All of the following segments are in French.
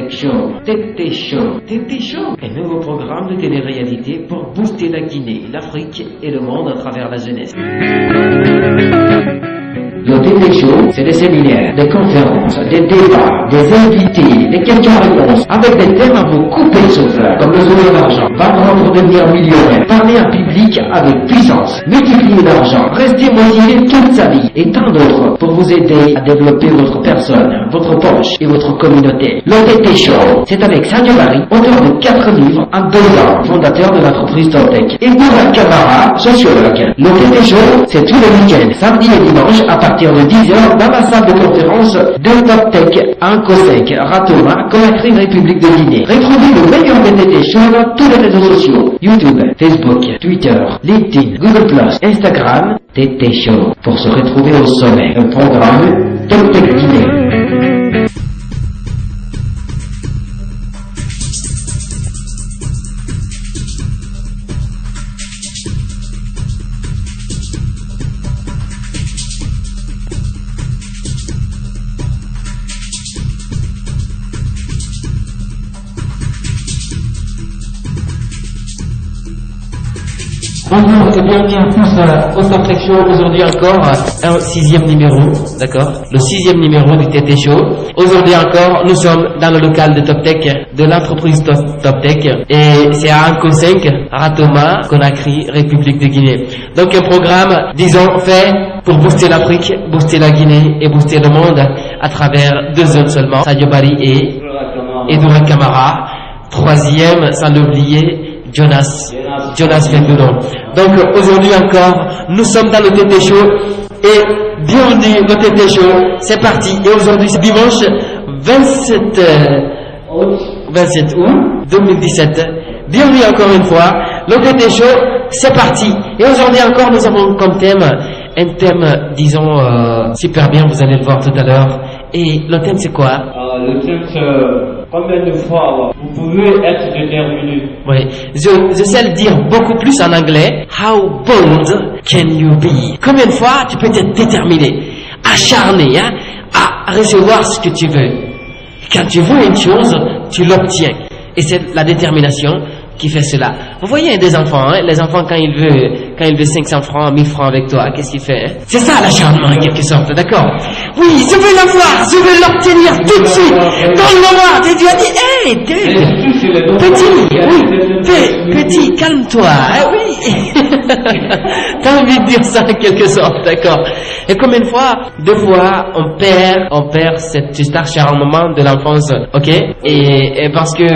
Tété Show, Tété Show, Tété Show. Un nouveau programme de télé-réalité pour booster la Guinée, l'Afrique et le monde à travers la jeunesse. Le Tété Show, c'est des séminaires, des conférences, des débats, des invités, des questions-réponses, avec des thèmes à vous couper le souffle, comme le sauver l'argent, vendre pour devenir millionnaire, parler en public avec puissance, multiplier l'argent, rester motivé toute sa vie, et tant d'autres pour vous aider à développer votre personne, votre poche et votre communauté. Le Tété Show, c'est avec Sadio Barry, auteur de 4 livres en 2 ans, fondateur de l'entreprise Toptech, et Boura Camara, sociologue. Le Tété Show, c'est tous les week-ends, samedi et dimanche, à partir de 10h dans la salle de conférence de Toptech à Nkosek, Ratoma, Conakry, République de Guinée. Retrouvez le meilleur des Tété Show dans tous les réseaux sociaux, YouTube, Facebook, Twitter, LinkedIn, Google+, Instagram, Tété Show, pour se retrouver au sommet. Un programme Toptech Guinée. Bonjour et bienvenue à tous au Toptech Show. Aujourd'hui encore un 6e numéro, d'accord, le 6e numéro du Tété Show. Aujourd'hui encore, nous sommes dans le local de Toptech, de l'entreprise Toptech, et c'est à Nkosek, Ratoma, Conakry, République de Guinée. Donc un programme, disons, fait pour booster l'Afrique, booster la Guinée et booster le monde à travers 2 zones seulement, Sadio Barry et Boura Camara. 3e, sans l'oublier, Jonas Fendounon. Donc aujourd'hui encore, nous sommes dans le Tété Show et bienvenue au Tété Show, c'est parti. Et aujourd'hui c'est dimanche 27 août 2017. Bienvenue encore une fois, le Tété Show, c'est parti. Et aujourd'hui encore nous avons comme thème, un thème disons super bien, vous allez le voir tout à l'heure. Et le thème c'est quoi? Le thème c'est combien de fois vous pouvez être déterminé. Oui, je sais le dire beaucoup plus en anglais. How bold can you be? Combien de fois tu peux être déterminé, acharné, hein, à recevoir ce que tu veux. Quand tu veux une chose, tu l'obtiens. Et c'est la détermination qui fait cela. Vous voyez des enfants, hein, les enfants quand il veut 500 francs, 1000 francs avec toi, qu'est-ce qu'il fait, hein? C'est ça l'acharnement en quelque sorte, d'accord? Oui, je veux l'avoir, je veux l'obtenir tout de suite, dans le moment. Et Dieu a dit, hey, petit, calme-toi, hein, oui. T'as envie de dire ça en quelque sorte, d'accord? Et combien de fois, 2 fois, on perd cet acharnement de l'enfance, ok? Et parce que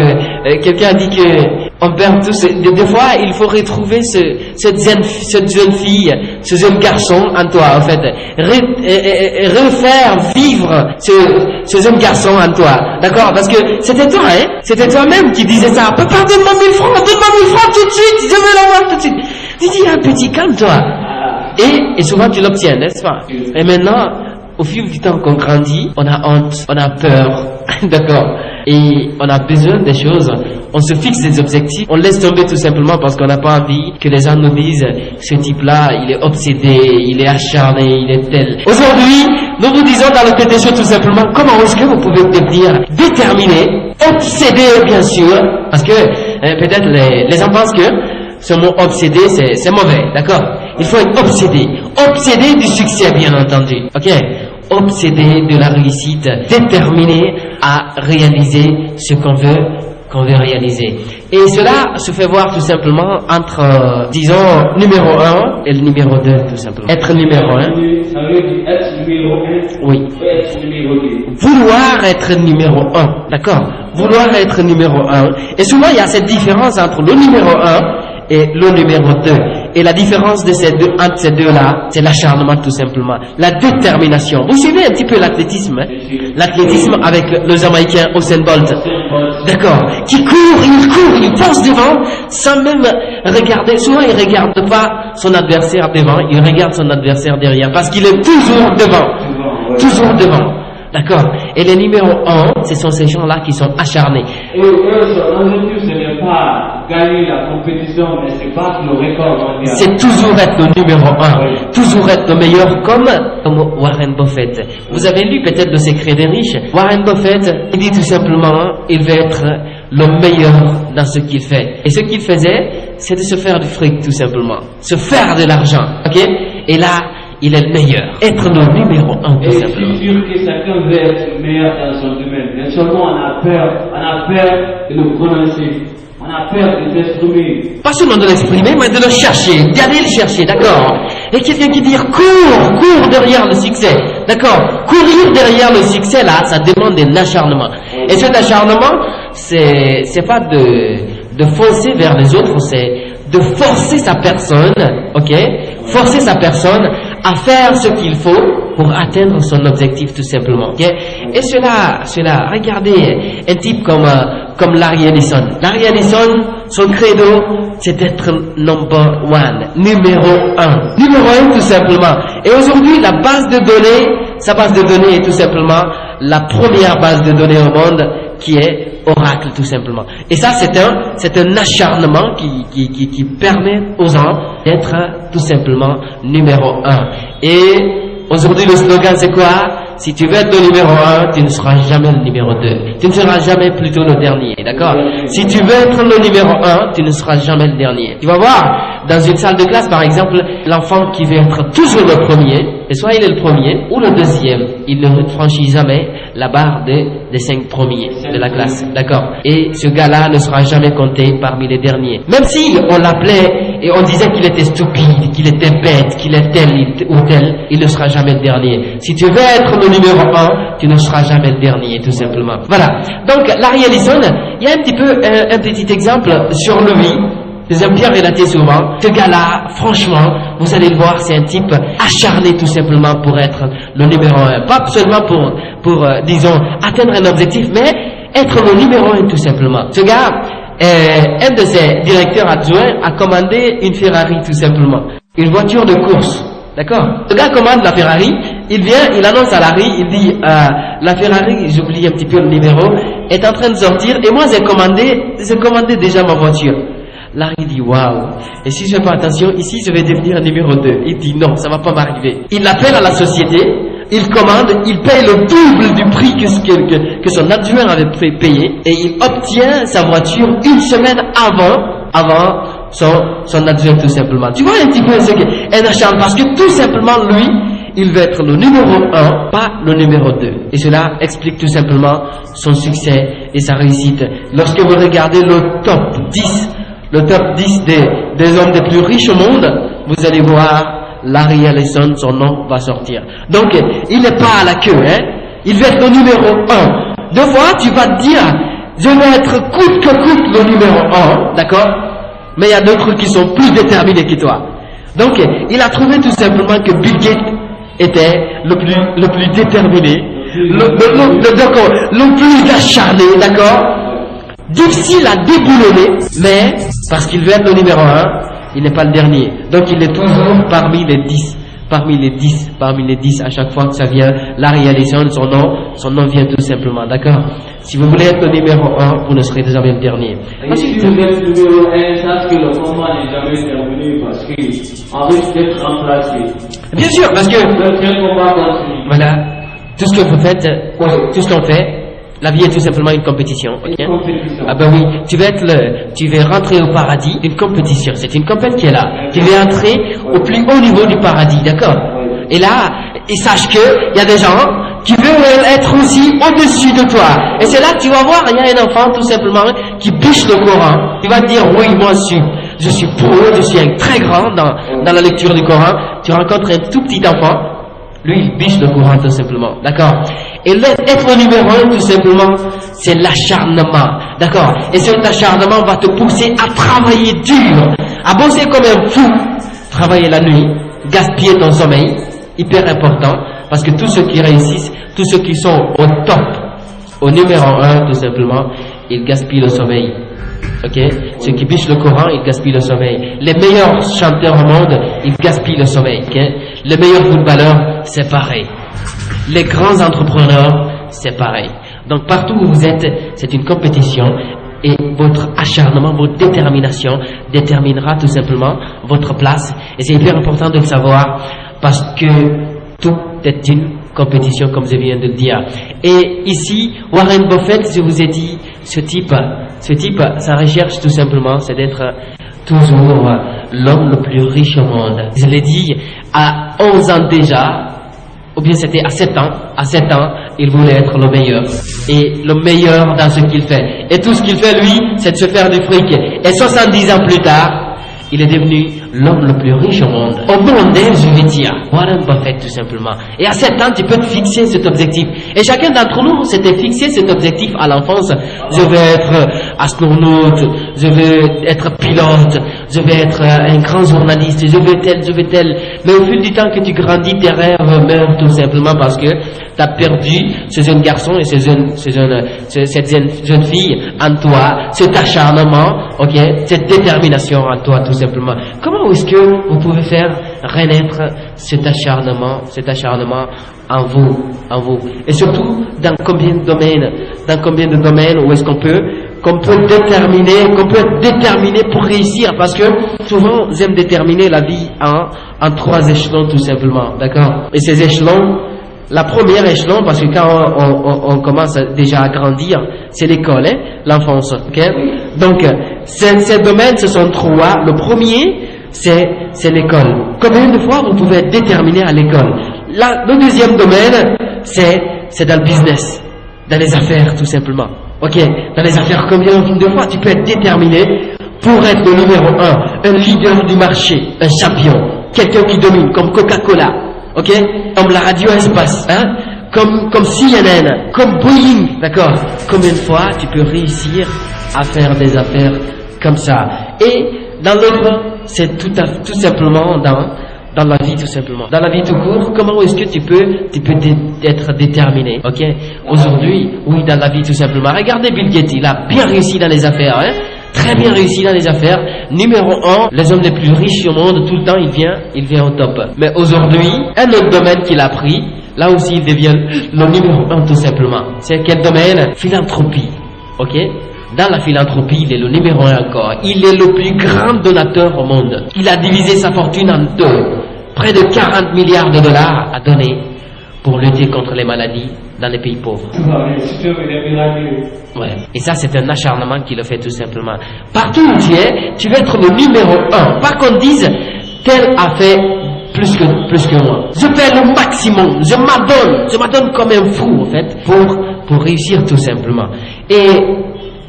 quelqu'un a dit que on perd tous. Des fois, il faut retrouver cette jeune fille, ce jeune garçon en toi, en fait. Refaire vivre ce jeune garçon en toi. D'accord? Parce que c'était toi, hein? C'était toi-même qui disais ça. Papa, donne-moi 1000 francs tout de suite. Je veux l'avoir tout de suite. Tu dis, ah, petit, calme-toi. Et souvent, tu l'obtiens, n'est-ce pas? Et maintenant, au fil du temps qu'on grandit, on a honte, on a peur. D'accord? Et on a besoin des choses, on se fixe des objectifs, on laisse tomber tout simplement parce qu'on n'a pas envie que les gens nous disent ce type-là, il est obsédé, il est acharné, il est tel. Aujourd'hui, nous vous disons dans le Tété Show tout simplement comment est-ce que vous pouvez devenir déterminé, obsédé bien sûr, parce que peut-être les gens pensent que ce mot obsédé c'est mauvais, d'accord? Il faut être obsédé du succès bien entendu, ok? Obsédé de la réussite, déterminé à réaliser ce qu'on veut réaliser. Et cela se fait voir tout simplement entre, disons, numéro 1 et le numéro 2, tout simplement. Être numéro 1. Ça veut dire être numéro 1. Oui. Être numéro 2. Vouloir être numéro 1, d'accord? Vouloir être numéro 1. Et souvent, il y a cette différence entre le numéro 1 et le numéro 2. Et la différence de entre ces deux-là, c'est l'acharnement tout simplement. La détermination. Vous suivez un petit peu l'athlétisme, hein? L'athlétisme avec le Jamaïcain Usain Bolt. D'accord? Qui court, il fonce devant sans même regarder. Souvent, il regarde pas son adversaire devant, il regarde son adversaire derrière parce qu'il est toujours devant. Toujours devant. D'accord? Et les numéros 1, ce sont ces gens-là qui sont acharnés. Et l'objectif, ce n'est pas gagner la compétition, mais c'est battre le record mondial. C'est toujours être le numéro 1, toujours être le meilleur comme Warren Buffett. Vous avez lu peut-être Le Secret des riches. Warren Buffett, il dit tout simplement, il veut être le meilleur dans ce qu'il fait. Et ce qu'il faisait, c'est de se faire du fric tout simplement, se faire de l'argent, ok? Et là, il est le meilleur, être le numéro 1 tout Et simplement. je suis sûr que chacun veut être meilleur dans son domaine. Mais seulement on a peur de le prononcer. On a peur de l'exprimer. Pas seulement de l'exprimer, mais de le chercher, d'aller le chercher, d'accord? Et quelqu'un qui dit cours derrière le succès, d'accord? Courir derrière le succès là, ça demande un acharnement. Et cet acharnement, c'est pas de foncer vers les autres, c'est de forcer sa personne, ok? Forcer sa personne à faire ce qu'il faut pour atteindre son objectif tout simplement, ok? Et cela, regardez un type comme Larry Ellison. Larry Ellison, son credo, c'est d'être number one, numéro 1. Numéro 1 tout simplement. Et aujourd'hui, sa base de données est tout simplement la première base de données au monde qui est Oracle tout simplement. Et ça c'est un acharnement qui permet aux gens d'être tout simplement numéro 1. Et aujourd'hui le slogan c'est quoi? Si tu veux être le numéro 1, tu ne seras jamais le numéro 2. Tu ne seras jamais plutôt le dernier, d'accord? Si tu veux être le numéro 1, tu ne seras jamais le dernier. Tu vas voir, dans une salle de classe par exemple, l'enfant qui veut être toujours le premier, et soit il est le premier ou le deuxième, il ne franchit jamais la barre des 5 premiers de la classe, d'accord? Et ce gars-là ne sera jamais compté parmi les derniers. Même si on l'appelait et on disait qu'il était stupide, qu'il était bête, qu'il est tel ou tel, il ne sera jamais le dernier. Si tu veux être le numéro 1, tu ne seras jamais le dernier, tout simplement. Voilà. Donc, Larry Ellison, il y a un petit exemple sur lui. J'aime bien relater souvent. Ce gars-là, franchement, vous allez le voir, c'est un type acharné tout simplement pour être le numéro 1. Pas seulement pour disons, atteindre un objectif, mais être le numéro 1 tout simplement. Ce gars, un de ses directeurs adjoints a commandé une Ferrari tout simplement. Une voiture de course. D'accord? Le gars commande la Ferrari, il vient, il annonce à Larry, il dit la Ferrari, j'oublie un petit peu le numéro, est en train de sortir et moi j'ai commandé déjà ma voiture. Larry dit waouh, et si je fais pas attention, ici je vais devenir numéro 2. Il dit non, ça va pas m'arriver. Il appelle à la société, il commande, il paye le double du prix que son adjoint avait payé et il obtient sa voiture une semaine avant son adjoint tout simplement. Tu vois un petit peu ce qu'est un acharnement, parce que tout simplement lui, il veut être le numéro 1, pas le numéro 2. Et cela explique tout simplement son succès et sa réussite. Lorsque vous regardez le top 10 des hommes les plus riches au monde, vous allez voir Larry Ellison, son nom va sortir. Donc, il n'est pas à la queue, hein. Il veut être le numéro 1. Deux fois, tu vas te dire, je vais être coûte que coûte le numéro 1, d'accord? Mais il y a d'autres qui sont plus déterminés que toi. Donc, il a trouvé tout simplement que Bill Gates était le plus déterminé, le plus acharné, d'accord? Difficile à déboulonner, mais parce qu'il veut être le numéro 1, il n'est pas le dernier. Donc il est toujours parmi les 10 à chaque fois que ça vient. Larry Ellison, son nom vient tout simplement, d'accord? Si vous voulez être le numéro 1, vous ne serez jamais le dernier. Et si vous êtes le numéro 1, sache que le combat n'est jamais terminé parce qu'on risque d'être remplacé. Bien sûr, parce que Le combat continue. voilà, tout ce que vous faites, tout ce qu'on fait, la vie est tout simplement une compétition. Okay? Une compétition. Ah ben oui, tu veux rentrer au paradis, une compétition, c'est une compète qui est là. Tu veux entrer au plus haut niveau du paradis, d'accord? Et là, et sache que il y a des gens qui veulent être aussi au-dessus de toi. Et c'est là que tu vas voir, il y a un enfant tout simplement qui bûche le Coran. Il va te dire, oui, moi je suis pro, je suis un très grand dans la lecture du Coran. Tu rencontres un tout petit enfant, lui il bûche le Coran tout simplement, d'accord? Et être numéro 1 tout simplement, c'est l'acharnement, d'accord? Et cet acharnement va te pousser à travailler dur, à bosser comme un fou, travailler la nuit, gaspiller ton sommeil, hyper important, parce que tous ceux qui réussissent, tous ceux qui sont au top, au numéro 1 tout simplement, ils gaspillent le sommeil. Ok? Ceux qui bûchent le Coran, ils gaspillent le sommeil. Les meilleurs chanteurs au monde, ils gaspillent le sommeil. Okay? Les meilleurs footballeurs, c'est pareil. Les grands entrepreneurs, c'est pareil. Donc partout où vous êtes, c'est une compétition. Et votre acharnement, votre détermination déterminera tout simplement votre place. Et c'est hyper important de le savoir parce que tout est une compétition, comme je viens de le dire. Et ici, Warren Buffett, je vous ai dit, ce type, sa recherche tout simplement, c'est d'être toujours l'homme le plus riche au monde. Je l'ai dit à 11 ans déjà, ou bien c'était à 7 ans, il voulait être le meilleur. Et le meilleur dans ce qu'il fait. Et tout ce qu'il fait, lui, c'est de se faire du fric. Et 70 ans plus tard, il est devenu l'homme le plus riche au monde. Au monde, je vais dire, Warren Buffett tout simplement. Et à 7 ans, tu peux te fixer cet objectif. Et chacun d'entre nous s'était fixé cet objectif à l'enfance. Je vais être astronaute, je vais être pilote, je vais être un grand journaliste, je vais tel. Mais au fil du temps que tu grandis, tes rêves meurent tout simplement parce que tu as perdu ce jeune garçon et cette jeune fille en toi, cet acharnement, ok, cette détermination en toi tout simplement. Comment est-ce que vous pouvez faire renaître cet acharnement en vous, et surtout dans combien de domaines où est-ce qu'on peut être déterminé pour réussir, parce que souvent j'aime déterminer la vie en 3 échelons tout simplement, d'accord? Et ces échelons, la première échelon, parce que quand on commence déjà à grandir, c'est l'école, hein, l'enfance, ok? Donc, ces domaines, ce sont 3. Le premier, c'est l'école. Combien de fois vous pouvez être déterminé à l'école? Le deuxième domaine, c'est dans le business, dans les affaires, tout simplement. Ok? Dans les affaires, combien de fois tu peux être déterminé pour être le numéro 1, un leader du marché, un champion, quelqu'un qui domine, comme Coca-Cola. Ok, comme la radio espace, hein, comme CNN, comme Boeing, d'accord. Combien de fois tu peux réussir à faire des affaires comme ça? Et dans l'autre, c'est tout simplement dans la vie tout simplement. Dans la vie tout court, comment est-ce que tu peux être déterminé? Ok, aujourd'hui, oui, dans la vie tout simplement. Regardez Bill Gates, il a bien réussi dans les affaires, hein. Très bien réussi dans les affaires, numéro 1, les hommes les plus riches au monde, tout le temps il vient au top. Mais aujourd'hui, un autre domaine qu'il a pris, là aussi il devient le numéro 1 tout simplement. C'est quel domaine? Philanthropie, ok? Dans la philanthropie, il est le numéro 1 encore. Il est le plus grand donateur au monde. Il a divisé sa fortune en 2. Près de 40 milliards de dollars à donner pour lutter contre les maladies dans les pays pauvres. Ouais. Et ça, c'est un acharnement qui le fait tout simplement. Partout où tu veux être le numéro 1. Pas qu'on dise, tel a fait plus que moi. Je fais le maximum. Je m'adonne comme un fou, en fait, pour réussir tout simplement. Et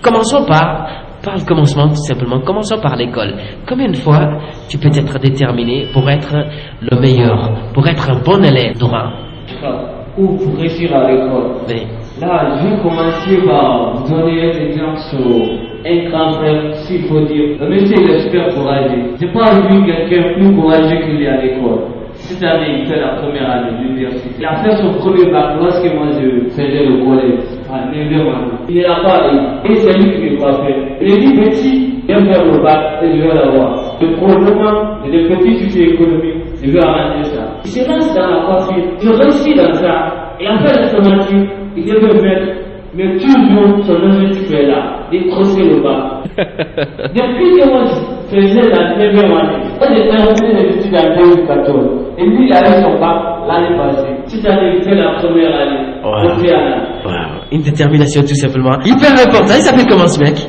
commençons par le commencement tout simplement. Commençons par l'école. Combien de fois tu peux être déterminé pour être le meilleur, pour être un bon élève droit? Ou pour réussir à l'école. Oui. Là, je vais commencer par vous donner un exemple sur un grand frère, s'il faut dire. Le monsieur il est super courageux. Je n'ai pas vu quelqu'un plus courageux qu'il est à l'école. Cette année, il fait la première année de l'université. Il a fait son premier bac lorsque moi je faisais le collège à 9e année. Il n'est pas allé. Et c'est lui qui ne l'a pas fait. Il est dit petit, viens faire le bac et je vais l'avoir. Le problème, les petits soucis économiques, je vais arranger ça. Il se lance dans la coiffure. Il réussit dans ça. Il a fait l'informatique. Il devait mettre. Mais toujours, son objectif est là, décrocher le bas. Depuis que moi je faisais la 9e année, moi j'ai terminé les études en 2014. Et lui, il a eu son bac l'année passée. Cette année, il fait la première année. Wow. Une détermination tout simplement. Hyper important. Il s'appelle comment ce mec?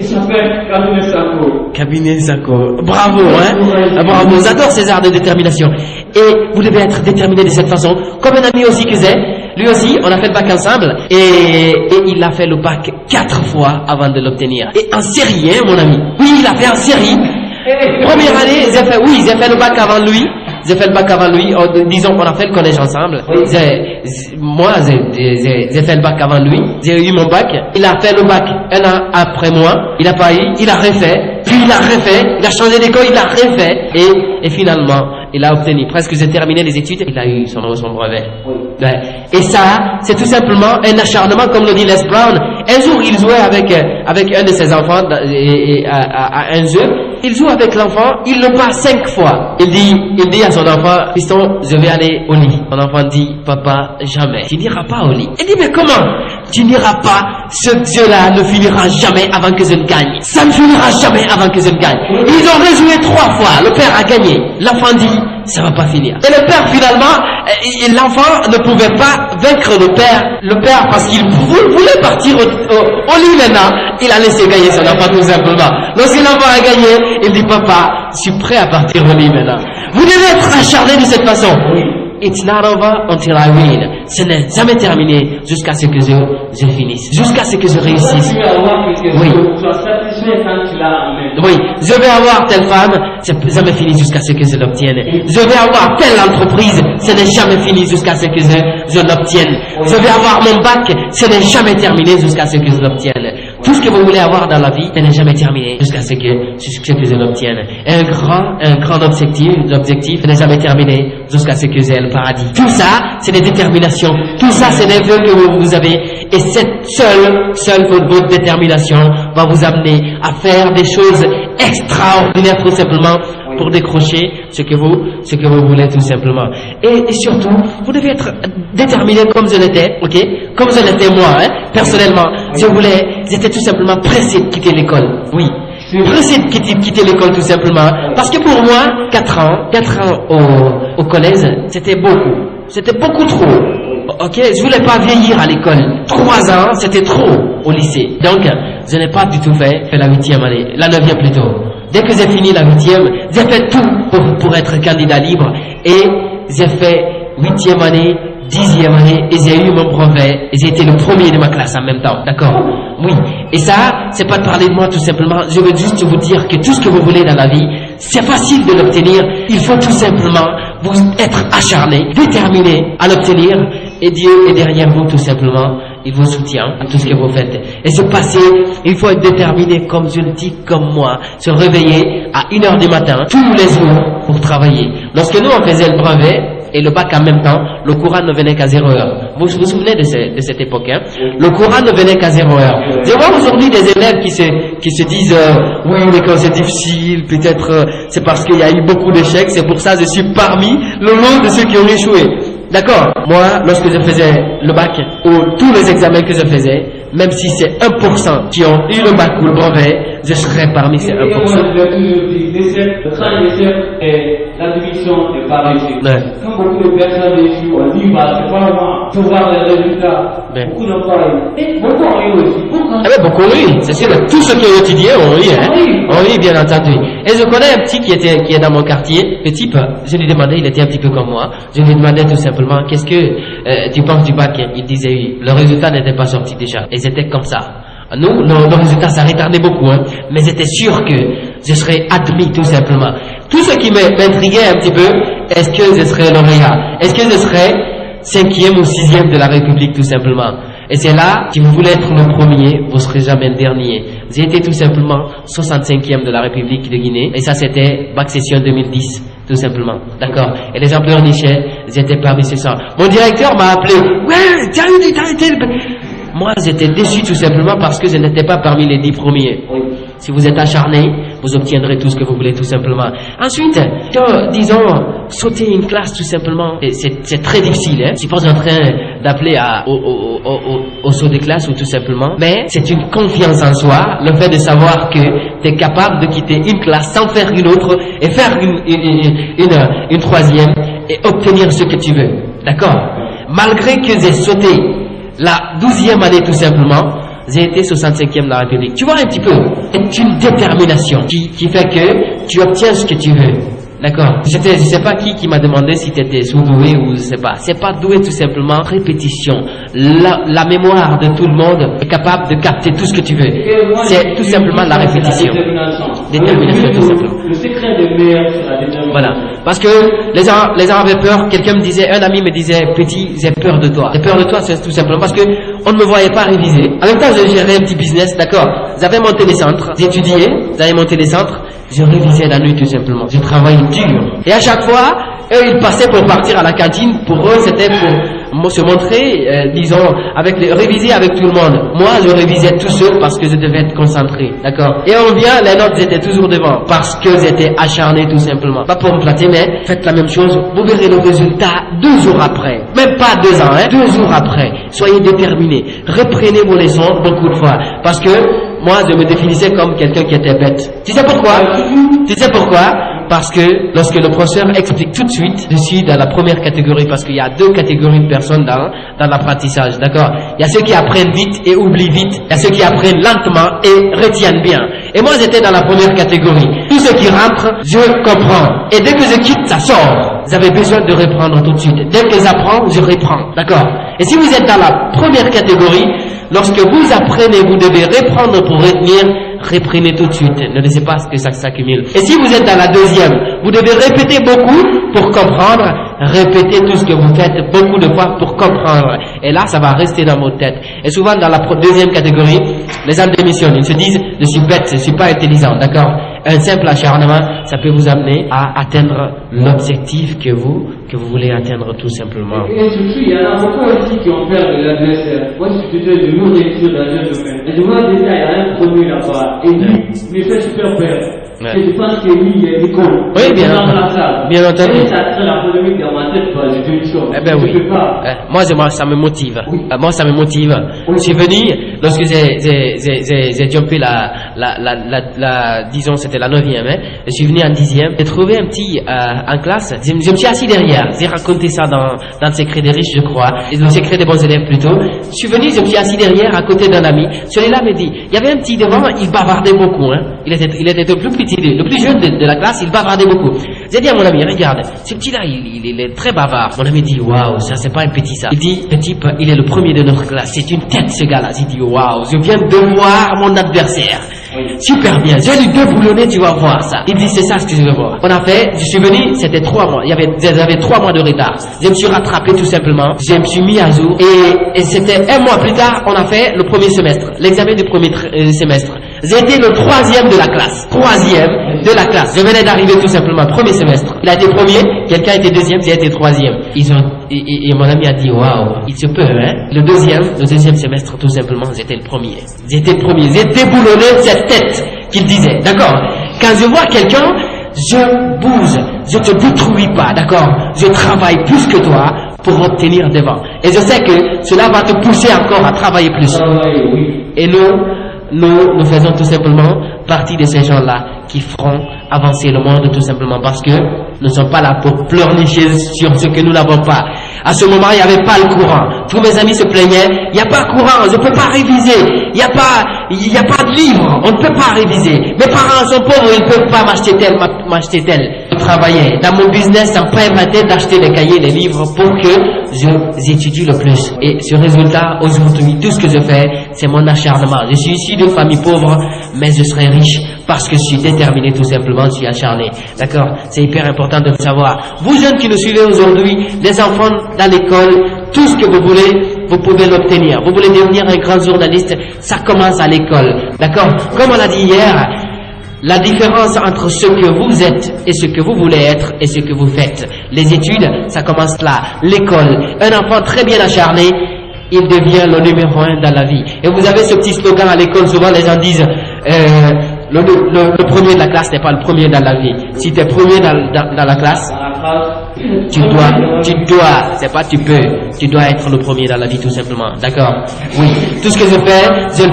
Il s'appelle Cabinet Sako. Cabinet Sako. Bravo, hein? Bravo. J'adore ces arts de détermination. Et vous devez être déterminé de cette façon. Comme un ami aussi que j'ai. Lui aussi, on a fait le bac ensemble. Et il a fait le bac 4 fois avant de l'obtenir. Et en série, hein, mon ami? Oui, il a fait en série. Première année, j'ai fait le bac avant lui. Disons, on a fait le collège ensemble. Moi, j'ai fait le bac avant lui. J'ai eu mon bac. Il a fait le bac 1 an après moi. Il a pas eu. Il a refait. Puis il a refait. Il a changé d'école. Il a refait. Et finalement, il a obtenu. Presque j'ai terminé les études. Il a eu son brevet. Ouais. Et ça, c'est tout simplement un acharnement, comme le dit Les Brown. Un jour, il jouait avec un de ses enfants à un jeu. il joue avec l'enfant, il le bat 5 fois. Il dit à son enfant, fiston, je vais aller au lit. Son enfant dit, papa, jamais. Tu n'iras pas au lit. Il dit, mais comment? Tu n'iras pas, ce jeu-là ne finira jamais avant que je ne gagne. Ça ne finira jamais avant que je ne gagne. Ils ont rejoué 3 fois, le père a gagné. L'enfant dit, ça va pas finir. Et le père finalement, l'enfant ne pouvait pas vaincre le père parce qu'il voulait partir au lit maintenant. Il a laissé gagner son enfant tout simplement. Lorsque l'enfant a gagné, il dit, papa, je suis prêt à partir au lit maintenant. Vous devez être acharné de cette façon. It's not over until I win. Ce n'est jamais terminé jusqu'à ce que je finisse, jusqu'à ce que je réussisse. Oui. Oui, je vais avoir telle femme, c'est jamais fini jusqu'à ce que je l'obtienne. Je vais avoir telle entreprise, ce n'est jamais fini jusqu'à ce que je l'obtienne. Je vais avoir mon bac, ce n'est jamais terminé jusqu'à ce que je l'obtienne. Tout ce que vous voulez avoir dans la vie, ce n'est jamais terminé jusqu'à ce que je l'obtienne. Un grand objectif n'est jamais terminé jusqu'à ce que j'ai le paradis. Tout ça, c'est des déterminations. Tout ça, c'est des vœux que vous avez. Et cette seule votre détermination va vous amener à faire des choses extraordinaires tout simplement pour décrocher ce que vous voulez tout simplement. Et surtout, vous devez être déterminé comme je l'étais, ok? Comme je l'étais moi, personnellement. J'étais tout simplement pressé de quitter l'école. Oui. Pressé de quitter l'école tout simplement. Parce que pour moi, 4 ans au collège, c'était beaucoup trop. Ok, je voulais pas vieillir à l'école. 3 ans, c'était trop au lycée. Donc, je n'ai pas du tout fait la 8e année, la 9e plutôt. Dès que j'ai fini la 8e, j'ai fait tout pour être candidat libre. Et j'ai fait 8e année, 10e année, et j'ai eu mon brevet, et j'ai été le premier de ma classe en même temps, d'accord? Oui. Et ça, c'est pas de parler de moi tout simplement, je veux juste vous dire que tout ce que vous voulez dans la vie, c'est facile de l'obtenir, il faut tout simplement vous être acharné, déterminé à l'obtenir, et Dieu est derrière vous tout simplement, il vous soutient à tout ce que vous faites. Et se passer, il faut être déterminé comme je le dis, comme moi, se réveiller à 1h du matin, tous les jours, pour travailler. Lorsque nous on faisait le brevet, et le bac en même temps, le courant ne venait qu'à 0 heure. Vous vous souvenez de cette époque, hein? Le courant ne venait qu'à 0 heure. Je vois aujourd'hui des élèves qui se disent oui, mais quand c'est difficile, peut-être c'est parce qu'il y a eu beaucoup d'échecs, c'est pour ça que je suis parmi le lot de ceux qui ont échoué. D'accord? Moi, lorsque je faisais le bac, ou tous les examens que je faisais, même si c'est 1% qui ont eu le bac ou le brevet, je serais parmi ces 1%. La division n'est pas réussie. Quand beaucoup de personnes échouent, on dit, bah, c'est pas vraiment pour voir les résultats. Beaucoup n'ont pas eu. Et beaucoup ont eu aussi. Beaucoup ont eu. C'est sûr que tous ceux qui ont étudié ont eu, hein. Ont eu, bien entendu. Et je connais un petit qui est dans mon quartier. Le type, je lui demandais, il était un petit peu comme moi. Je lui demandais tout simplement, qu'est-ce que tu penses du bac? Il disait, oui. Le résultat n'était pas sorti déjà. Et c'était comme ça. Nous, nos résultats, ça retardait beaucoup, hein. Mais j'étais sûr que je serais admis, tout simplement. Tout ce qui m'intriguait un petit peu, est-ce que je serais lauréat? Est-ce que je serais 5e ou 6e de la République, tout simplement? Et c'est là, si vous voulez être le premier, vous serez jamais le dernier. J'ai été tout simplement 65e de la République de Guinée. Et ça, c'était bac session 2010. Tout simplement, d'accord. Et les employeurs nichaient, j'étais parmi ces 100. Mon directeur m'a appelé. Ouais, t'as été. Moi, j'étais déçu tout simplement parce que je n'étais pas parmi les 10 premiers. Si vous êtes acharné, vous obtiendrez tout ce que vous voulez tout simplement. Ensuite, disons, sauter une classe tout simplement, c'est très difficile. Hein? Je suis pas en train d'appeler au saut de classe ou tout simplement, mais c'est une confiance en soi, le fait de savoir que tu es capable de quitter une classe sans faire une autre et faire une troisième et obtenir ce que tu veux. D'accord? Malgré que j'ai sauté la 12e année tout simplement, j'ai été 65e de la République. Tu vois un petit peu, c'est une détermination qui fait que tu obtiens ce que tu veux. D'accord? Je sais pas qui m'a demandé si tu étais sous-doué ou je sais pas. C'est pas doué tout simplement, répétition. La mémoire de tout le monde est capable de capter tout ce que tu veux. C'est tout simplement la répétition. Détermination tout simplement. Le secret de meilleur, c'est la détermination. Voilà. Parce que les gens avaient peur, quelqu'un me disait, un ami me disait, petit, j'ai peur de toi. J'ai peur de toi, c'est tout simplement parce que on ne me voyait pas réviser. En même temps, je gérais un petit business, d'accord? J'avais monté les centres, j'étudiais, j'avais monté les centres, je révisais la nuit tout simplement. Je travaillais dur. Et à chaque fois, eux, ils passaient pour partir à la cantine. Pour eux, c'était pour se montrer, disons, réviser avec tout le monde. Moi, je révisais tout seul parce que je devais être concentré, d'accord. Et on vient, les notes étaient toujours devant parce que j'étais acharné tout simplement. Pas pour me flatter, mais faites la même chose. Vous verrez le résultat 2 jours après, même pas 2 ans, 2 jours après. Soyez déterminés. Reprenez vos leçons beaucoup de fois parce que moi, je me définissais comme quelqu'un qui était bête. Tu sais pourquoi? Parce que lorsque le professeur explique tout de suite, je suis dans la première catégorie parce qu'il y a 2 catégories de personnes dans l'apprentissage, d'accord? Il y a ceux qui apprennent vite et oublient vite. Il y a ceux qui apprennent lentement et retiennent bien. Et moi, j'étais dans la première catégorie. Tous ceux qui rentrent, je comprends. Et dès que je quitte, ça sort. Vous avez besoin de reprendre tout de suite. Dès que j'apprends, je reprends, d'accord? Et si vous êtes dans la première catégorie, lorsque vous apprenez, vous devez reprendre pour retenir, reprenez tout de suite. Ne laissez pas que ça s'accumule. Et si vous êtes dans la deuxième, vous devez répéter beaucoup pour comprendre. Répétez tout ce que vous faites beaucoup de fois pour comprendre. Et là, ça va rester dans votre tête. Et souvent, dans la deuxième catégorie, les gens démissionnent. Ils se disent, je suis bête, je suis pas intelligent, d'accord? Un simple acharnement, ça peut vous amener à atteindre l'objectif que vous voulez atteindre tout simplement. Et surtout, il y en a beaucoup aussi qui ont peur de l'adversaire. Moi, je suis plutôt de nous réussir dans un domaine. Et je vois déjà, il y a un premier là-bas. Et lui, il me fait super peur. Ouais. Et je pense que lui, il est Nico. Oui, bien entendu. Et ça crée la polémique dans ma tête, quoi. Je te dis ça. Eh ben oui. Je peux pas. Moi, ça me motive. Oui. Moi, ça me motive. Oui. Je suis venu, lorsque j'ai jumpé disons, c'était la 9e, je suis venu en 10e, j'ai trouvé un petit, en classe, je me suis assis derrière, j'ai raconté ça dans le secret des riches, je crois, et le secret des bons élèves plutôt. Je suis venu, je me suis assis derrière, à côté d'un ami. Celui-là me dit, il y avait un petit devant, il bavardait beaucoup, Il était le plus petit, le plus jeune de la classe, il bavardait beaucoup. J'ai dit à mon ami, regarde, ce petit-là, il est très bavard. Mon ami dit, waouh, ça c'est pas un petit ça. Il dit, le type, il est le premier de notre classe, c'est une tête ce gars-là. J'ai dit, waouh, je viens de voir mon adversaire. Super bien, je vais lui déboulonner, tu vas voir ça. Il dit, c'est ça ce que je veux voir. Je suis venu, c'était 3 mois, j'avais 3 mois de retard. Je me suis rattrapé tout simplement, je me suis mis à jour, et c'était 1 mois plus tard, on a fait le premier semestre, l'examen du premier semestre. J'étais le 3e de la classe. 3e de la classe. Je venais d'arriver tout simplement, premier semestre. Il a été premier, quelqu'un était 2e, j'ai été 3e. Et mon ami a dit, waouh, il se peut, Le deuxième semestre, tout simplement, j'étais le premier. J'ai déboulonné cette tête qu'il disait, d'accord? Quand je vois quelqu'un, je bouge, je te détruis pas, d'accord? Je travaille plus que toi pour obtenir devant. Et je sais que cela va te pousser encore à travailler plus. Et nous faisons tout simplement partie de ces gens-là qui feront avancer le monde tout simplement parce que nous ne sommes pas là pour pleurnicher sur ce que nous n'avons pas. À ce moment, il n'y avait pas le courant. Tous mes amis se plaignaient, il n'y a pas de courant, je ne peux pas réviser, il n'y a pas de livre, on ne peut pas réviser. Mes parents sont pauvres, ils ne peuvent pas m'acheter tel. Je travaillais dans mon business, ça me permettait d'acheter les cahiers, les livres pour que j'étudie le plus. Et ce résultat, aujourd'hui, tout ce que je fais, c'est mon acharnement. Je suis issu d'une famille pauvre, mais je serai riche parce que je suis déterminé tout simplement, je suis acharné. D'accord? C'est hyper important de le savoir. Vous jeunes qui nous suivez aujourd'hui, les enfants dans l'école, tout ce que vous voulez, vous pouvez l'obtenir. Vous voulez devenir un grand journaliste, ça commence à l'école. D'accord? Comme on l'a dit hier, la différence entre ce que vous êtes et ce que vous voulez être et ce que vous faites. Les études, ça commence là. L'école. Un enfant très bien acharné, il devient le numéro 1 dans la vie. Et vous avez ce petit slogan à l'école, souvent les gens disent le premier de la classe n'est pas le premier dans la vie. Si tu es premier dans la classe, tu dois être le premier dans la vie tout simplement. D'accord? Oui. Tout ce que je le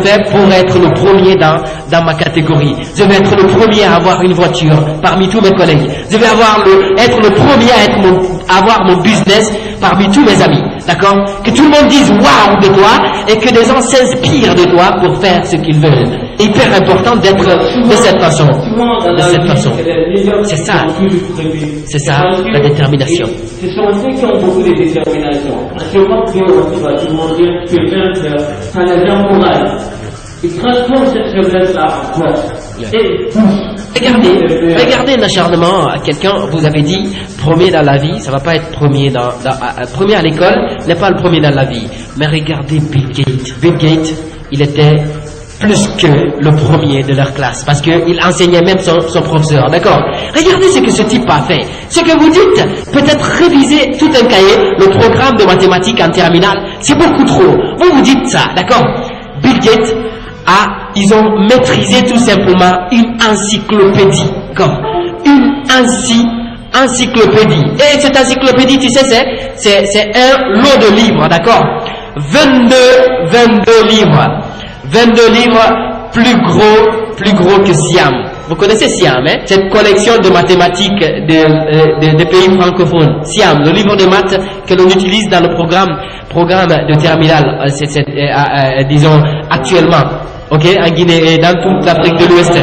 fais pour être le premier dans ma catégorie. Je vais être le premier à avoir une voiture parmi tous mes collègues. Je vais être le premier à avoir mon business parmi tous mes amis. D'accord? Que tout le monde dise waouh de toi et que des gens s'inspirent de toi pour faire ce qu'ils veulent. Hyper important d'être de cette façon. C'est ça. C'est ça, la détermination. Ce sont ceux qui ont beaucoup de détermination. Je pense que tu vas tout le monde dire que faire, ça les encourage. Ils transforment cette faiblesse-là en force. Et Regardez un acharnement à quelqu'un, vous avez dit premier dans la vie, ça va pas être premier premier à l'école, n'est pas le premier dans la vie. Mais regardez Bill Gates. Bill Gates, il était plus que le premier de leur classe, parce qu'il enseignait même son professeur, d'accord? Regardez ce que ce type a fait. Ce que vous dites, peut-être réviser tout un cahier, le programme de mathématiques en terminale, c'est beaucoup trop. Vous dites ça, d'accord? Bill Gates ils ont maîtrisé tout simplement une encyclopédie, d'accord? Une encyclopédie. Et cette encyclopédie, tu sais, c'est un lot de livres, d'accord? 22 livres. 22 livres plus gros que Siam. Vous connaissez Siam, hein? Cette collection de mathématiques des pays francophones. Siam, le livre de maths que l'on utilise dans le programme de terminale, disons actuellement, ok, en Guinée et dans toute l'Afrique de l'Ouest.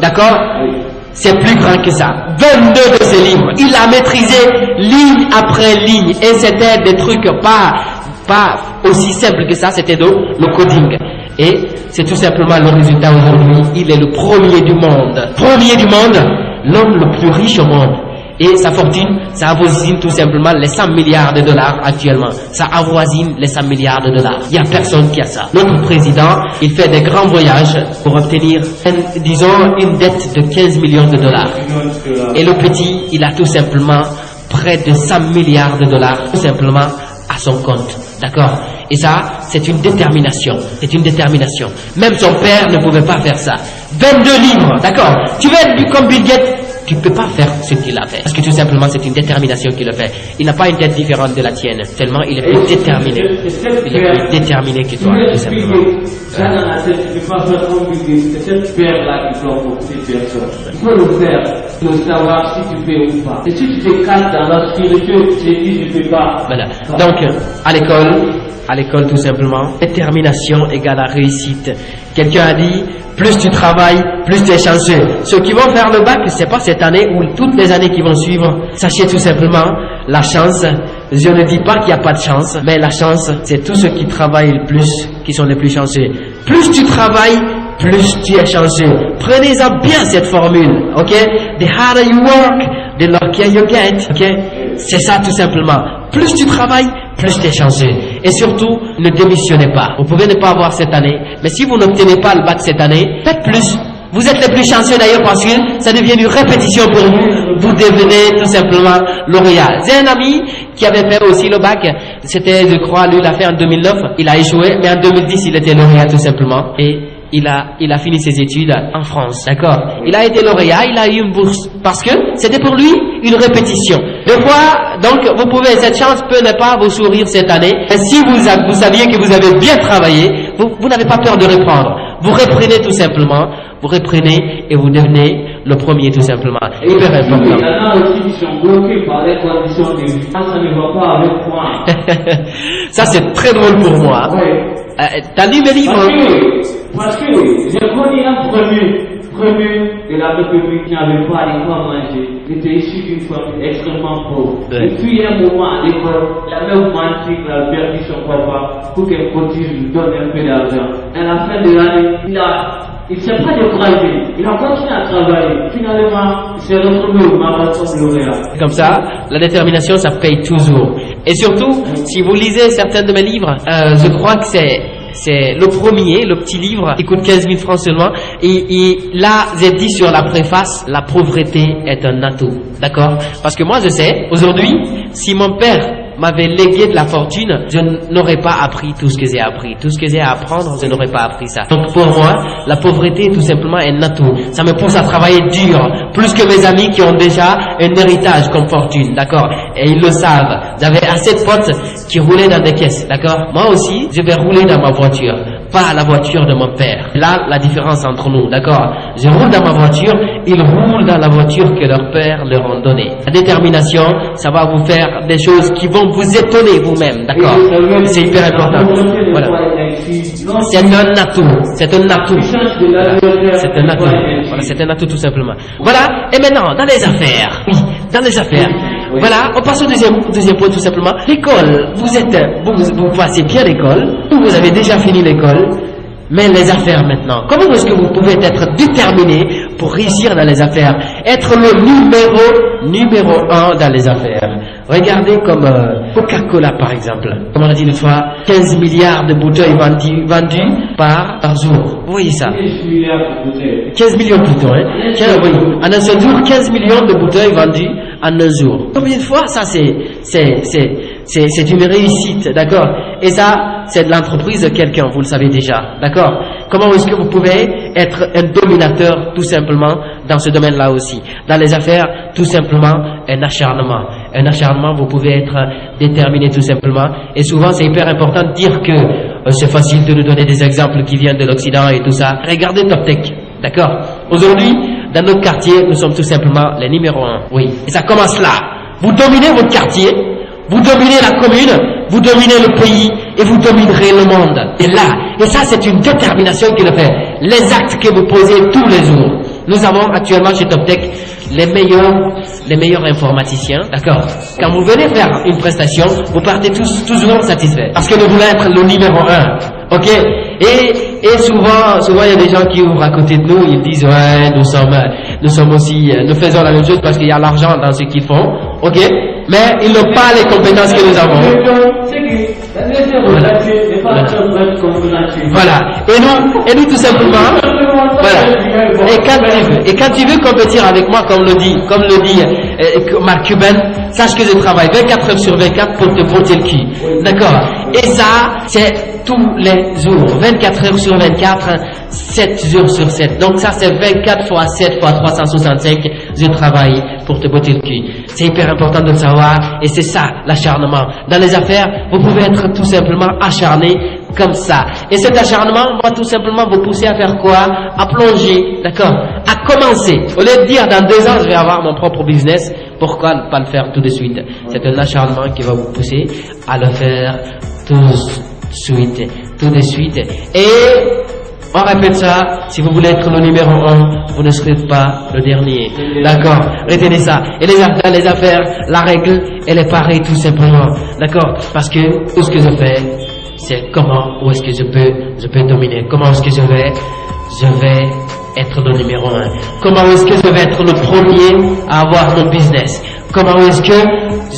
D'accord? C'est plus grand que ça. 22 de ces livres. Il a maîtrisé ligne après ligne. Et c'était des trucs pas aussi simples que ça, c'était le coding. Et c'est tout simplement le résultat aujourd'hui. Il est le premier du monde. Premier du monde, l'homme le plus riche au monde. Et sa fortune, ça avoisine tout simplement les 100 milliards de dollars actuellement. Ça avoisine les 100 milliards de dollars. Il n'y a personne qui a ça. Notre président, il fait des grands voyages pour obtenir, disons, une dette de 15 millions de dollars. Et le petit, il a tout simplement près de 100 milliards de dollars, tout simplement, à son compte. D'accord? Et ça, c'est une détermination. C'est une détermination. Même son père ne pouvait pas faire ça. 22 livres, d'accord? Tu veux être comme Bill Gates? Tu ne peux pas faire ce qu'il a fait. Parce que tout simplement, c'est une détermination qu'il le fait. Il n'a pas une tête différente de la tienne. Tellement il est plus déterminé. Il est plus déterminé que toi, tout simplement. Ça, dans la tête, tu ne peux pas faire comme Bill Gates. C'est cette peur-là qui doit pour ces personnes. Il faut le faire. Il faut savoir si tu peux ou pas. Et si tu te casses dans la spirituelle, tu te dis, je ne peux pas. Voilà. Donc, à l'école tout simplement, détermination égale à réussite. Quelqu'un a dit, plus tu travailles, plus tu es chanceux. Ceux qui vont faire le bac, c'est pas cette année ou toutes les années qui vont suivre. Sachez tout simplement, la chance, je ne dis pas qu'il n'y a pas de chance, mais la chance, c'est tous ceux qui travaillent le plus, qui sont les plus chanceux. Plus tu travailles, plus tu es chanceux. Prenez-en bien cette formule, ok? The harder you work, the luckier you get, ok? C'est ça tout simplement. Plus tu travailles, plus tu es chanceux. Et surtout, ne démissionnez pas. Vous pouvez ne pas avoir cette année, mais si vous n'obtenez pas le bac cette année, faites plus. Vous êtes les plus chanceux d'ailleurs parce que ça devient une répétition pour vous. Vous devenez tout simplement lauréat. J'ai un ami qui avait fait aussi le bac. C'était, je crois, lui, il l'a fait en 2009. Il a échoué, mais en 2010, il était lauréat tout simplement. Et il a fini ses études en France, d'accord? Il a été lauréat, il a eu une bourse parce que c'était pour lui une répétition. Des fois, donc, vous pouvez, cette chance peut ne pas vous sourire cette année. Et si vous saviez que vous avez bien travaillé, vous n'avez pas peur de reprendre. Vous reprenez tout simplement, vous reprenez et vous devenez le premier tout simplement. Hyper important. Il y en a aussi qui sont bloqués par les conditions de vie. Ça ne va pas avec moi. Ça, c'est très drôle pour moi. Ouais. T'as lu mes livres? Parce que j'ai connu un premier de la République qui n'avait pas de quoi manger. Il était issu d'une famille extrêmement pauvre. Ouais. Et puis, à un moment, à l'école, il avait menti qu'il a perdu son papa pour qu'elle cotise lui donne un peu d'argent. À la fin de l'année, il ne s'est pas découragé. Il a continué à travailler. Finalement, il s'est retrouvé au marathon lauréat. Comme ça, la détermination, ça paye toujours. Et surtout, si vous lisez certains de mes livres, je crois que c'est le premier, le petit livre, qui coûte 15 000 francs seulement. Et là, j'ai dit sur la préface, la pauvreté est un atout. D'accord? Parce que moi, je sais, aujourd'hui, si mon père m'avait légué de la fortune, je n'aurais pas appris tout ce que j'ai appris. Tout ce que j'ai à apprendre, je n'aurais pas appris ça. Donc pour moi, la pauvreté est tout simplement un atout. Ça me pousse à travailler dur, plus que mes amis qui ont déjà un héritage comme fortune, d'accord? Et ils le savent. J'avais assez de potes qui roulaient dans des caisses, d'accord? Moi aussi, je vais rouler dans ma voiture, pas la voiture de mon père. Là, la différence entre nous, d'accord? Je roule dans ma voiture, ils roulent dans la voiture que leur père leur a donnée. La détermination, ça va vous faire des choses qui vont vous étonner vous-même, d'accord? C'est hyper important. Voilà. C'est un atout. C'est un atout. C'est un atout. Voilà, c'est un atout tout simplement. Voilà. Et maintenant, dans les affaires. Oui, dans les affaires. Voilà, on passe au deuxième point tout simplement. L'école. Vous passez bien l'école. Vous avez déjà fini l'école. Mais les affaires maintenant, comment est-ce que vous pouvez être déterminé pour réussir dans les affaires, être le numéro 1 dans les affaires? Regardez comme Coca-Cola par exemple. Comme on a dit une fois, 15 milliards de bouteilles vendues par jour. Vous voyez ça? 15 milliards de bouteilles. 15 millions plutôt, hein? Oui. En un seul jour, 15 millions de bouteilles vendues en un jour. Combien de fois ça c'est une réussite, d'accord? Et ça, c'est de l'entreprise de quelqu'un, vous le savez déjà, d'accord? Comment est-ce que vous pouvez être un dominateur tout simplement dans ce domaine-là aussi? Dans les affaires, tout simplement un acharnement. Un acharnement, vous pouvez être déterminé tout simplement. Et souvent, c'est hyper important de dire que c'est facile de nous donner des exemples qui viennent de l'Occident et tout ça. Regardez Top Tech, d'accord? Aujourd'hui, dans notre quartier, nous sommes tout simplement les numéros 1. Oui. Et ça commence là. Vous dominez votre quartier. Vous dominez la commune, vous dominez le pays et vous dominerez le monde. Et là, et ça c'est une détermination qui le fait. Les actes que vous posez tous les jours. Nous avons actuellement chez Top Tech les meilleurs informaticiens, d'accord? Quand vous venez faire une prestation, vous partez toujours satisfaits. Parce que vous voulez être le numéro 1. Ok? Et souvent, il y a des gens qui ouvrent à côté de nous, ils disent, ouais, nous sommes aussi, nous faisons la même chose parce qu'il y a l'argent dans ce qu'ils font. Ok? Mais ils n'ont pas les compétences que nous avons. Voilà. Et nous tout simplement, voilà. Et quand tu veux compétir avec moi, comme le dit Mark Cuban, sache que je travaille 24 heures sur 24 pour te botter le cul. D'accord? Et ça, c'est tous les jours. 24 heures sur 24, 7 jours sur 7. Donc ça, c'est 24 fois 7 fois 365. Je travaille pour te botter le cul. C'est hyper important de le savoir. Et c'est ça, l'acharnement. Dans les affaires, vous pouvez être tout simplement acharné comme ça. Et cet acharnement va tout simplement vous pousser à faire quoi? À plonger, d'accord? À commencer. Au lieu de dire dans 2 ans je vais avoir mon propre business, pourquoi ne pas le faire tout de suite? C'est un acharnement qui va vous pousser à le faire tout de suite. Et on répète ça, si vous voulez être le numéro 1, vous ne serez pas le dernier. D'accord? Retenez ça. Et dans les affaires, la règle, elle est pareille tout simplement. D'accord? Parce que tout ce que je fais, c'est où est-ce que je peux dominer, comment est-ce que je vais être le numéro 1, comment est-ce que je vais être le premier à avoir mon business, comment est-ce que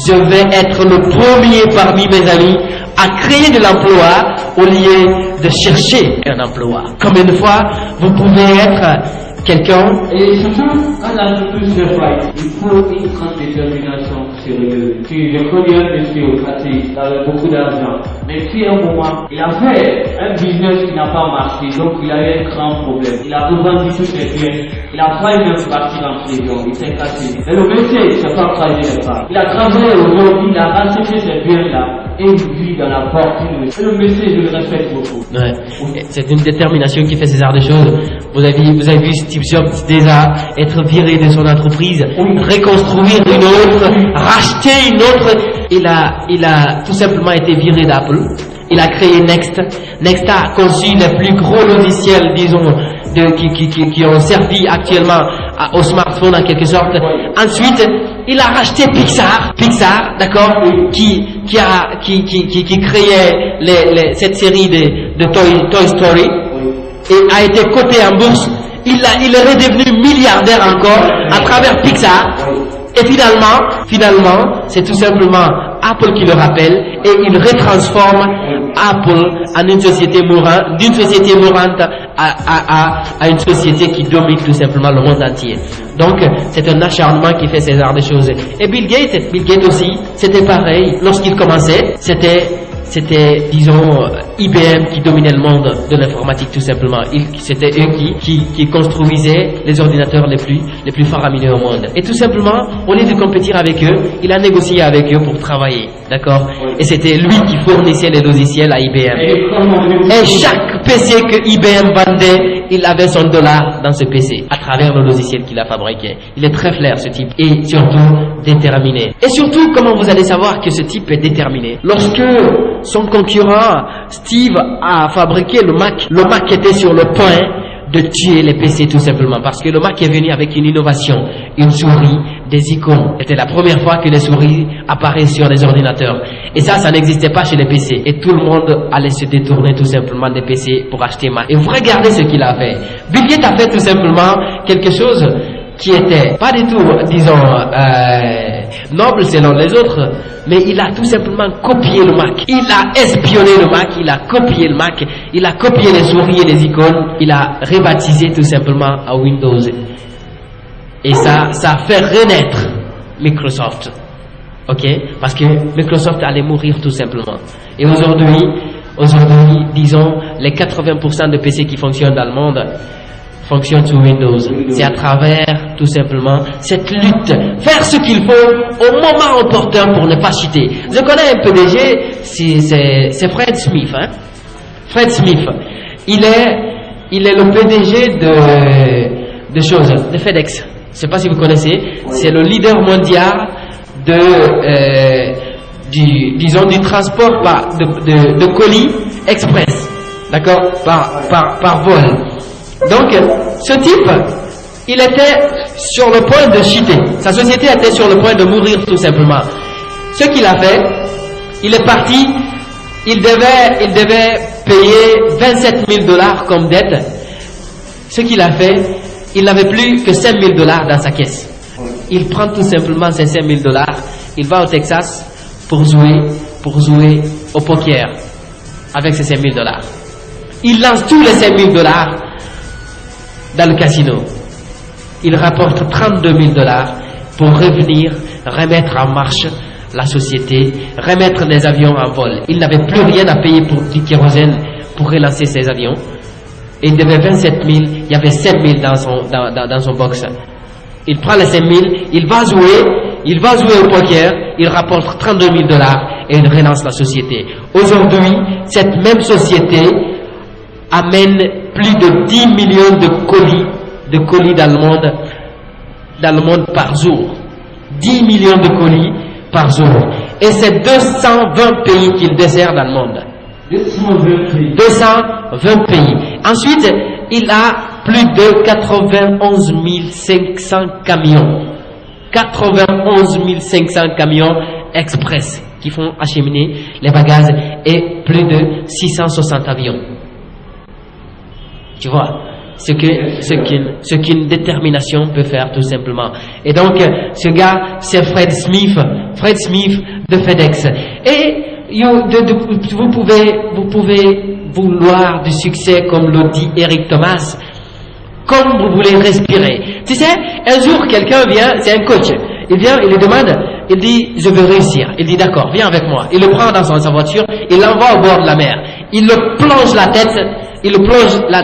je vais être le premier parmi mes amis à créer de l'emploi au lieu de chercher un emploi. Combien de fois vous pouvez être quelqu'un? Et surtout, quand on a plus de fight, il faut une grande détermination sérieuse. Je connais un monsieur au quartier, il avait beaucoup d'argent, mais puis à un moment, il a fait un business qui n'a pas marché, donc il a eu un grand problème. Il a revendu tous ses biens, il a failli même partir en prison, il s'est cassé. Mais le monsieur, il ne s'est pas croisé les pas. Il a travaillé aujourd'hui, il a racheté ses biens-là, et il vit dans la fortune. Et le monsieur, je le respecte beaucoup. Ouais. C'est une détermination qui fait ces arts de choses. Vous avez vu Steve Jobs déjà être viré de son entreprise, reconstruire une autre, racheter une autre. Il a tout simplement été viré d'Apple. Il a créé Next. Next a conçu les plus gros logiciels, disons, qui ont servi actuellement au smartphone en quelque sorte. Ensuite, il a racheté Pixar, d'accord, qui créait cette série de Toy Story et a été coté en bourse. Il est redevenu milliardaire encore à travers Pixar. Et finalement, c'est tout simplement Apple qui le rappelle et il retransforme Apple en une société mourante, d'une société mourante à une société qui domine tout simplement le monde entier. Donc, c'est un acharnement qui fait ces genres de choses. Et Bill Gates aussi, c'était pareil. Lorsqu'il commençait, c'était, disons, IBM qui dominait le monde de l'informatique tout simplement. C'était eux qui construisaient les ordinateurs les plus faramineux au monde. Et tout simplement, au lieu de compétir avec eux, il a négocié avec eux pour travailler. D'accord? Et c'était lui qui fournissait les logiciels à IBM. Et chaque PC que IBM vendait, il avait son dollar dans ce PC à travers le logiciel qu'il a fabriqué. Il est très flair ce type et surtout déterminé. Et surtout, comment vous allez savoir que ce type est déterminé? Lorsque son concurrent Steve a fabriqué le Mac était sur le point de tuer les PC tout simplement, parce que le Mac est venu avec une innovation, une souris, des icônes. C'était la première fois que les souris apparaissent sur les ordinateurs. Et ça n'existait pas chez les PC. Et tout le monde allait se détourner tout simplement des PC pour acheter Mac. Et vous regardez ce qu'il a fait. Bill Gates a fait tout simplement quelque chose qui était pas du tout, disons, noble selon les autres, mais il a tout simplement copié le Mac. Il a espionné le Mac, il a copié le Mac, il a copié les souris et les icônes, il a rebaptisé tout simplement à Windows. Et ça a fait renaître Microsoft. Ok? Parce que Microsoft allait mourir tout simplement. Et aujourd'hui, disons, les 80% de PC qui fonctionnent dans le monde fonctionnent sous Windows. C'est à travers, tout simplement, cette lutte. Faire ce qu'il faut au moment opportun pour ne pas cheater. Je connais un PDG, c'est Fred Smith. Hein? Fred Smith. Il est le PDG de FedEx. Je ne sais pas si vous connaissez. C'est le leader mondial du transport de colis express. D'accord? Par vol. Donc, ce type, il était sur le point de chuter. Sa société était sur le point de mourir tout simplement. Ce qu'il a fait, il est parti, il devait payer 27 000 $ comme dette. Ce qu'il a fait, il n'avait plus que 5 000 $ dans sa caisse. Il prend tout simplement ces 5 000 $, il va au Texas pour jouer au poker avec ces 5 000 $. Il lance tous les 5 000 $ dans le casino. Il rapporte 32 000 $ pour revenir, remettre en marche la société, remettre les avions en vol. Il n'avait plus rien à payer pour du kérosène pour relancer ses avions. Et il devait 27 000, il y avait 7 000 dans son box. Il prend les 5 000, il va jouer au poker, il rapporte 32 000 $ et il relance la société. Aujourd'hui, cette même société amène plus de 10 millions de colis dans le monde par jour. 10 millions de colis par jour. Et c'est 220 pays qu'il dessert dans le monde. 220 pays. Ensuite, il a plus de 91 500 camions. 91 500 camions express qui font acheminer les bagages et plus de 660 avions. Tu vois ce qu'une détermination peut faire tout simplement. Et donc ce gars c'est Fred Smith de FedEx. Et vous pouvez vouloir du succès comme le dit Eric Thomas, comme vous voulez respirer. Tu sais, un jour quelqu'un vient, c'est un coach, il vient, il lui demande, il dit je veux réussir. Il dit d'accord, viens avec moi. Il le prend dans sa voiture, il l'envoie au bord de la mer. Il le plonge la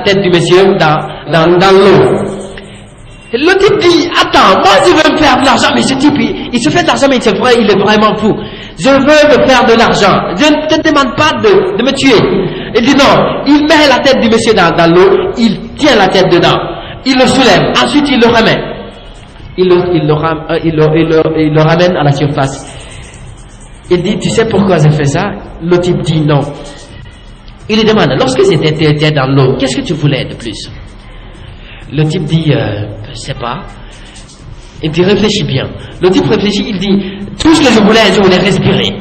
tête du monsieur dans l'eau. Le type dit attends, moi je veux me faire de l'argent. Mais ce type il se fait de l'argent, mais c'est vrai, il est vraiment fou. Je veux me faire de l'argent, je ne te demande pas de me tuer. Il dit non, il met la tête du monsieur dans l'eau, il tient la tête dedans, il le soulève, ensuite il le ramène. Il le ramène à la surface. Il dit tu sais pourquoi j'ai fait ça? Le type dit non. Il lui demande, lorsque c'était dans l'eau, qu'est-ce que tu voulais de plus? Le type dit, je sais pas. Il dit, réfléchis bien. Le type réfléchit, il dit, tout ce que je voulais respirer.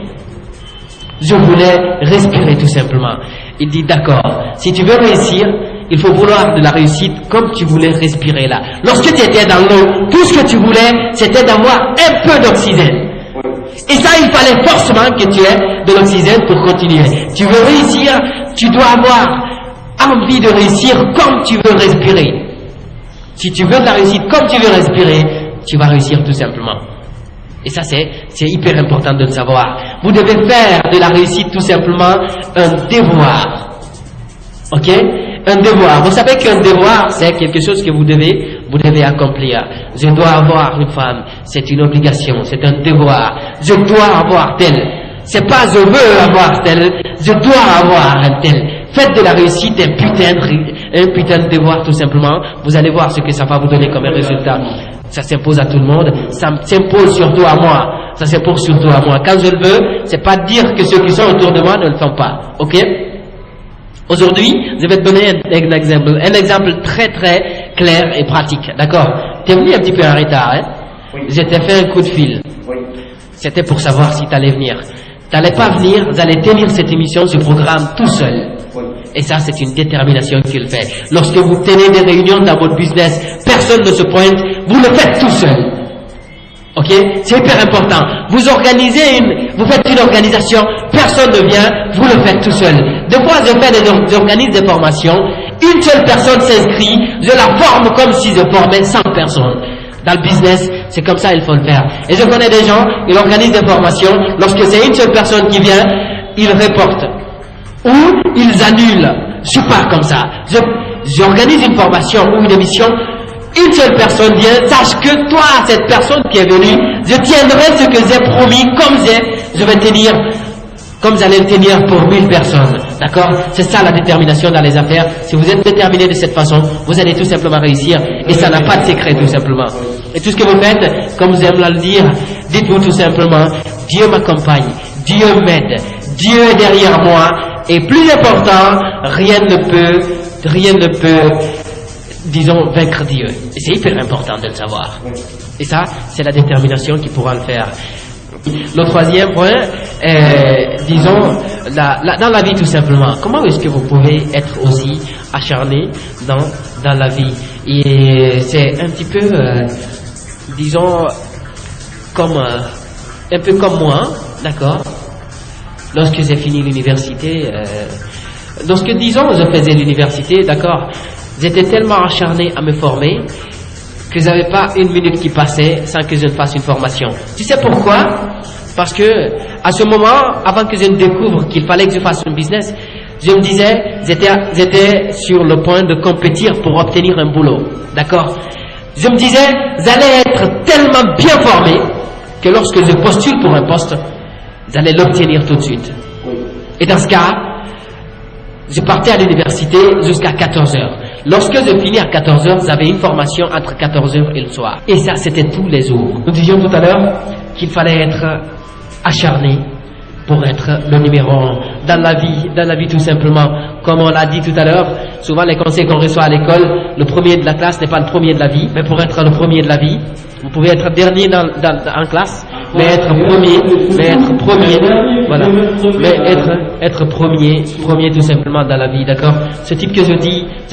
Je voulais respirer tout simplement. Il dit, d'accord, si tu veux réussir, il faut vouloir de la réussite comme tu voulais respirer là. Lorsque tu étais dans l'eau, tout ce que tu voulais, c'était d'avoir un peu d'oxygène. Et ça, il fallait forcément que tu aies de l'oxygène pour continuer. Tu veux réussir, tu dois avoir envie de réussir comme tu veux respirer. Si tu veux de la réussite comme tu veux respirer, tu vas réussir tout simplement. Et ça, c'est hyper important de le savoir. Vous devez faire de la réussite tout simplement un devoir. Ok? Un devoir. Vous savez qu'un devoir, c'est quelque chose que vous devez accomplir. Je dois avoir une femme, c'est une obligation, c'est un devoir. Je dois avoir tel. C'est pas je veux avoir tel, je dois avoir un tel. Faites de la réussite un putain de devoir tout simplement. Vous allez voir ce que ça va vous donner comme résultat. Ça s'impose à tout le monde, ça s'impose surtout à moi. Ça s'impose surtout à moi. Quand je le veux, c'est pas dire que ceux qui sont autour de moi ne le font pas. Ok? Aujourd'hui, je vais te donner un exemple très très clair et pratique, d'accord? T'es venu un petit peu en retard, hein? Oui. Je t'ai fait un coup de fil. Oui. C'était pour savoir si t'allais venir. T'allais pas venir, vous allez tenir cette émission, ce programme tout seul. Oui. Et ça, c'est une détermination qu'il fait. Lorsque vous tenez des réunions dans votre business, personne ne se pointe, vous le faites tout seul. Ok? C'est hyper important. Vous faites une organisation, personne ne vient, vous le faites tout seul. Des fois, j'organise des formations, une seule personne s'inscrit, je la forme comme si je formais 100 personnes. Dans le business, c'est comme ça il faut le faire. Et je connais des gens, ils organisent des formations, lorsque c'est une seule personne qui vient, ils reportent. Ou ils annulent. Je suis pas comme ça. J'organise une formation ou une émission, une seule personne vient, sache que toi, cette personne qui est venue, je tiendrai ce que j'ai promis, je vais tenir, comme j'allais le tenir pour 1000 personnes. D'accord? C'est ça la détermination dans les affaires. Si vous êtes déterminé de cette façon, vous allez tout simplement réussir, et ça n'a pas de secret tout simplement. Et tout ce que vous faites, comme j'aime le dire, dites-vous tout simplement, Dieu m'accompagne, Dieu m'aide, Dieu est derrière moi, et plus important, rien ne peut, disons, vaincre Dieu. Et c'est hyper important de le savoir. Et ça, c'est la détermination qui pourra le faire. Le troisième point, disons, dans la vie tout simplement, comment est-ce que vous pouvez être aussi acharné dans la vie? Et c'est un petit peu, disons, un peu comme moi, d'accord? Lorsque j'ai fini l'université, lorsque, disons, je faisais l'université, d'accord, j'étais tellement acharné à me former que j'avais pas une minute qui passait sans que je ne fasse une formation. Tu sais pourquoi? Parce que à ce moment, avant que je ne découvre qu'il fallait que je fasse un business, je me disais, j'étais sur le point de compétir pour obtenir un boulot, d'accord? Je me disais, j'allais être tellement bien formé que lorsque je postule pour un poste, j'allais l'obtenir tout de suite. Et dans ce cas, je partais à l'université jusqu'à 14 heures. Lorsque je finis à 14 heures, j'avais une formation entre 14 heures et le soir. Et ça, c'était tous les jours. Nous disions tout à l'heure qu'il fallait être acharné pour être le numéro 1 dans la vie tout simplement. Comme on l'a dit tout à l'heure, souvent les conseils qu'on reçoit à l'école, le premier de la classe n'est pas le premier de la vie, mais pour être le premier de la vie, vous pouvez être dernier en classe, mais être premier, voilà, mais être premier tout simplement dans la vie, d'accord? Ce type que je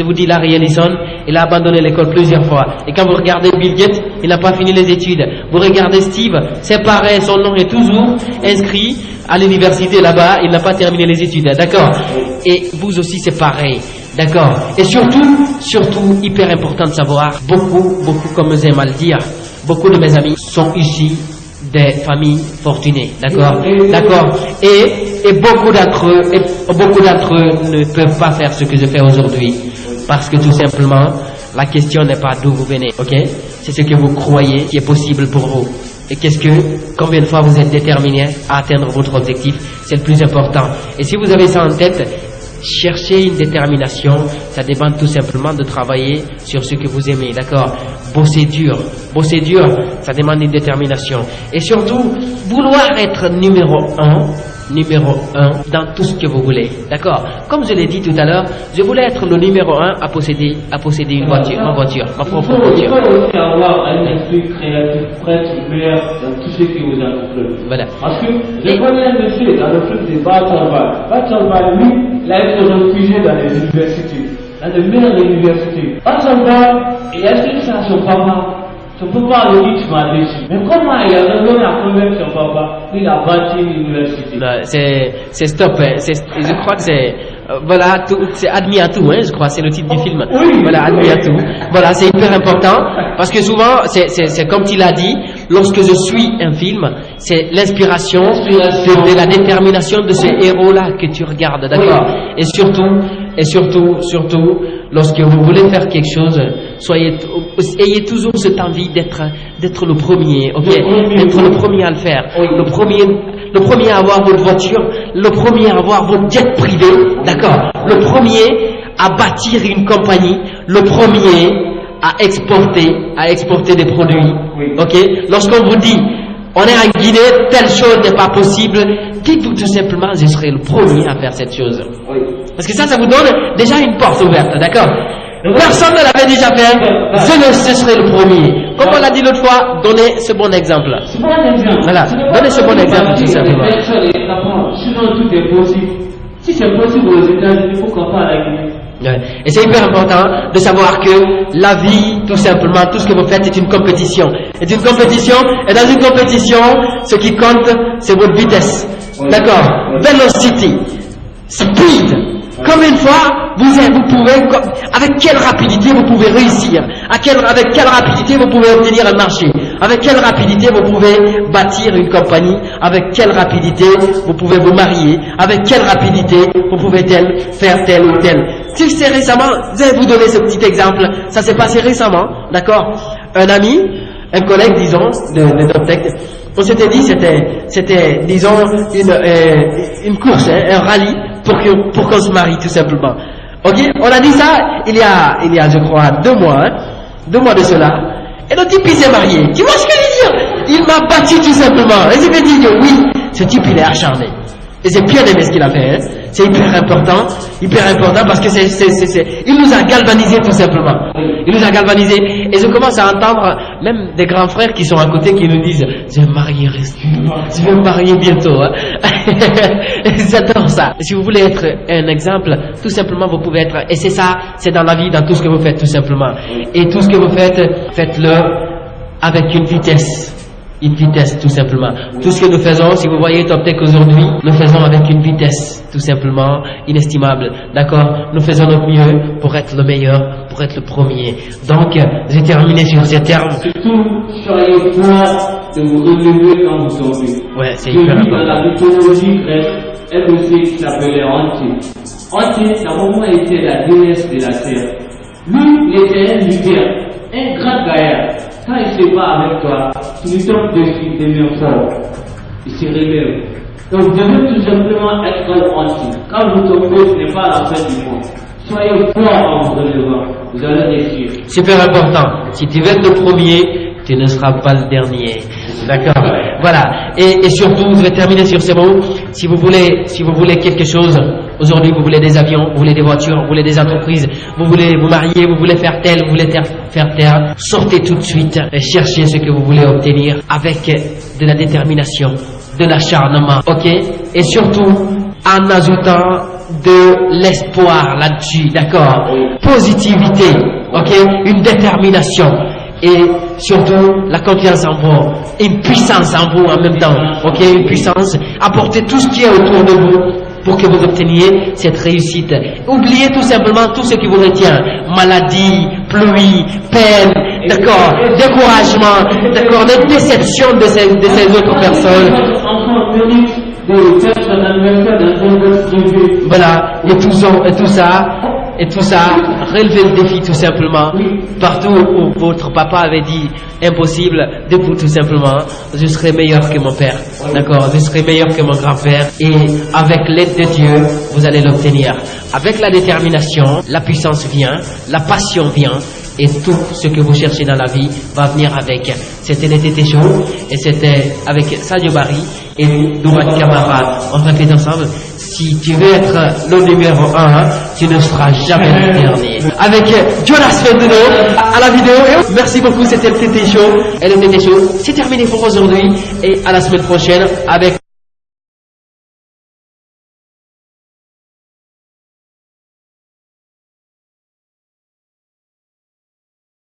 vous dis, Larry Ellison, il a abandonné l'école plusieurs fois. Et quand vous regardez Bill Gates, il n'a pas fini les études. Vous regardez Steve, c'est pareil, son nom est toujours inscrit à l'université là-bas, il n'a pas terminé les études, d'accord? Et vous aussi c'est pareil, d'accord? Et surtout, hyper important de savoir, beaucoup, comme j'aime à le dire, beaucoup de mes amis sont issus des familles fortunées, d'accord? Et beaucoup d'entre eux ne peuvent pas faire ce que je fais aujourd'hui, parce que tout simplement, la question n'est pas d'où vous venez, ok? C'est ce que vous croyez qui est possible pour vous. Et combien de fois vous êtes déterminé à atteindre votre objectif, c'est le plus important. Et si vous avez ça en tête, cherchez une détermination, ça dépend tout simplement de travailler sur ce que vous aimez, d'accord? Bosser dur, ça demande une détermination. Et surtout, vouloir être numéro un dans tout ce que vous voulez, d'accord? Comme je l'ai dit tout à l'heure, je voulais être le numéro 1 à posséder une voiture, ma propre voiture. Il faut aussi avoir un esprit créatif, prêt, ouvert dans tout ce qui vous entreprenez. Voilà. Parce que je connais un monsieur dans le film de Batsalva, lui, il a été réfugié dans les universités, dans les meilleures universités. Batsalva, il a expliqué ça à son papa. Son papa lui dit, tu m'as déçu. Mais comment il a donné à convaincre son papa? Il a bâti une université. C'est stop, hein. Je crois que c'est, voilà, c'est admis à tout, hein, je crois, c'est le titre du film. Oui. Voilà, admis à tout. Voilà, c'est hyper important, parce que souvent, c'est comme il a dit, lorsque je suis un film, c'est l'inspiration de la détermination de ce héros-là que tu regardes, d'accord? Oui. Et surtout, lorsque vous voulez faire quelque chose, ayez toujours cette envie d'être le premier, ok? D'être le premier à le faire, le premier à avoir votre voiture, le premier à avoir votre jet privé, d'accord? Le premier à bâtir une compagnie, le premier à exporter des produits, ok? Lorsqu'on vous dit, on est en Guinée, telle chose n'est pas possible, dites-vous tout simplement, je serai le premier à faire cette chose. Parce que ça vous donne déjà une porte ouverte, d'accord? Personne ne l'avait déjà fait, ce serait le premier. Comme on l'a dit l'autre fois, donnez ce bon exemple. C'est pas un exemple. Voilà, donnez ce bon exemple tout simplement. Sinon tout est possible. Si c'est possible aux États-Unis, pourquoi pas à la Guinée? Ouais. Et c'est hyper important de savoir que la vie, tout simplement, tout ce que vous faites est une compétition. C'est une compétition, et dans une compétition, ce qui compte, c'est votre vitesse. D'accord? Velocity, speed. Combien de fois vous pouvez, avec quelle rapidité vous pouvez réussir? Avec quelle rapidité vous pouvez obtenir un marché? Avec quelle rapidité vous pouvez bâtir une compagnie? Avec quelle rapidité vous pouvez vous marier? Avec quelle rapidité vous pouvez faire tel ou tel? Si c'est récemment, je vais vous donner ce petit exemple. Ça s'est passé récemment, d'accord? Un ami, un collègue, disons, de Doptech, on s'était dit, c'était, disons, une course, hein, un rallye, pour qu'on se marie, tout simplement. Ok? On a dit ça, il y a, je crois, 2 mois, hein, 2 mois de cela. Et le type, il s'est marié. Tu vois ce que je veux dire? Il m'a battu, tout simplement. Et je me dis, oui, ce type, il est acharné. Et c'est bien aimé ce qu'il a fait, hein. C'est hyper important parce que il nous a galvanisé tout simplement. Il nous a galvanisé. Et je commence à entendre même des grands frères qui sont à côté qui nous disent, je vais me marier bientôt, hein. J'adore ça. Si vous voulez être un exemple, tout simplement vous pouvez être, et c'est ça, c'est dans la vie, dans tout ce que vous faites tout simplement. Et tout ce que vous faites, faites-le avec une vitesse. Une vitesse, tout simplement. Tout ce que nous faisons, si vous voyez Toptech aujourd'hui, nous faisons avec une vitesse, tout simplement, inestimable. D'accord? Nous faisons notre mieux pour être le meilleur, pour être le premier. Donc, j'ai terminé sur ces termes. Surtout, soyez forts de vous relever quand vous tombez. Ouais, c'est hyper important. Dans la mythologie grecque, elle aussi qui s'appelait Anti. Anti, à un moment, était la déesse de la terre. Lui, il était un leader, un grand gaillard. Quand il se bat avec toi, tu lui tombes dessus, il devient fort. Il se relève. Donc vous devez tout simplement être anti. Quand vous tombez, ce n'est pas la fin du monde. Soyez forts en vous relevant. Vous allez réussir. Super important. Si tu veux être le premier, tu ne seras pas le dernier. D'accord? Voilà. Et surtout, je vais terminer sur ces mots. Si vous voulez quelque chose, aujourd'hui vous voulez des avions, vous voulez des voitures, vous voulez des entreprises, vous voulez vous marier, vous voulez faire tel, vous voulez faire tel, sortez tout de suite et cherchez ce que vous voulez obtenir avec de la détermination, de l'acharnement, ok? Et surtout, en ajoutant de l'espoir là-dessus, d'accord? Positivité, ok? Une détermination. Et surtout la confiance en vous, une puissance en vous en même temps, ok, une puissance, apportez tout ce qui est autour de vous pour que vous obteniez cette réussite. Oubliez tout simplement tout ce qui vous retient, maladie, pluie, peine, d'accord, découragement, d'accord, les déceptions de ces autres personnes. Voilà, et tout ça, relevez le défi tout simplement. Partout où votre papa avait dit impossible, debout tout simplement, je serai meilleur que mon père. D'accord, je serai meilleur que mon grand-père. Et avec l'aide de Dieu, vous allez l'obtenir. Avec la détermination, la puissance vient, la passion vient. Et tout ce que vous cherchez dans la vie va venir avec. C'était les Tétés Show et c'était avec Sadio Barry et Douane Camara. On répète ensemble. Si tu veux être le numéro 1, tu ne seras jamais le dernier. Avec Jonas Fendeno à la vidéo. Merci beaucoup, c'était le Tété Show. Et le Tété Show, c'est terminé pour aujourd'hui. Et à la semaine prochaine avec